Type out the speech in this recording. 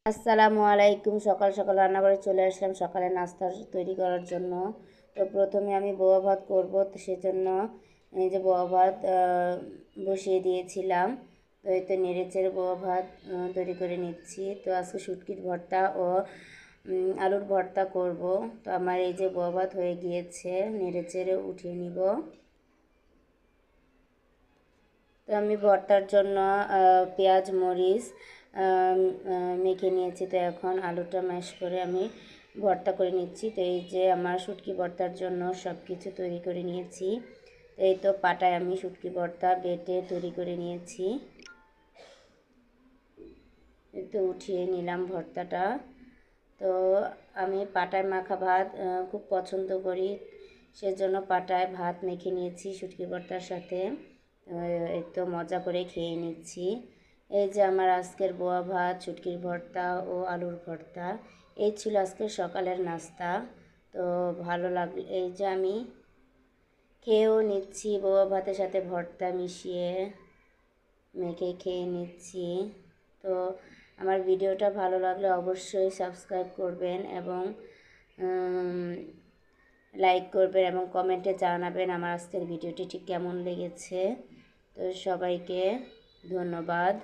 আসসালামু আলাইকুম। সকাল সকাল রান্না করে চলে আসলাম সকালে নাস্তা তৈরি করার জন্য। তো প্রথমে আমি বোয়া ভাত করবো, তো সেজন্য এই যে বোয়া ভাত বসিয়ে দিয়েছিলাম। তো এই তো নেড়েচেড়ে বোয়া ভাত তৈরি করে নিচ্ছি। তো আজকে শুটকির ভর্তা ও আলুর ভর্তা করব। তো আমার এই যে বোয়া ভাত হয়ে গিয়েছে, নেড়েচেড়ে উঠিয়ে নিব। তো আমি ভর্তার জন্য পেঁয়াজ মরিচ মেখে নিয়েছি। তো এখন আলুটা ম্যাশ করে আমি ভর্তা করে নিচ্ছি। তো এই যে আমার শুটকি ভর্তার জন্য সব কিছু তৈরি করে নিয়েছি। তো এই তো পাটায় আমি শুটকি ভর্তা বেটে তৈরি করে নিয়েছি। এই তো উঠিয়ে নিলাম ভর্তাটা। তো আমি পাটায় মাখা ভাত খুব পছন্দ করি, সেজন্য পাটায় ভাত মেখে নিয়েছি শুটকি ভর্তার সাথে। এই তো মজা করে খেয়ে নিচ্ছি। এই যে আমার আজকের বোয়া ভাত, শুটকির ভর্তা ও আলুর ভর্তা, এই ছিল আজকের সকালের নাস্তা। তো ভালো লাগলো, এই যে আমি খেয়েও নিচ্ছি বোয়া ভাতের সাথে ভর্তা মিশিয়ে মেখে খেয়ে নিচ্ছি। তো আমার ভিডিওটা ভালো লাগলে অবশ্যই সাবস্ক্রাইব করবেন এবং লাইক করবেন এবং কমেন্টে জানাবেন আমার আজকের ভিডিওটি ঠিক কেমন লেগেছে। তো সবাইকে ধন্যবাদ।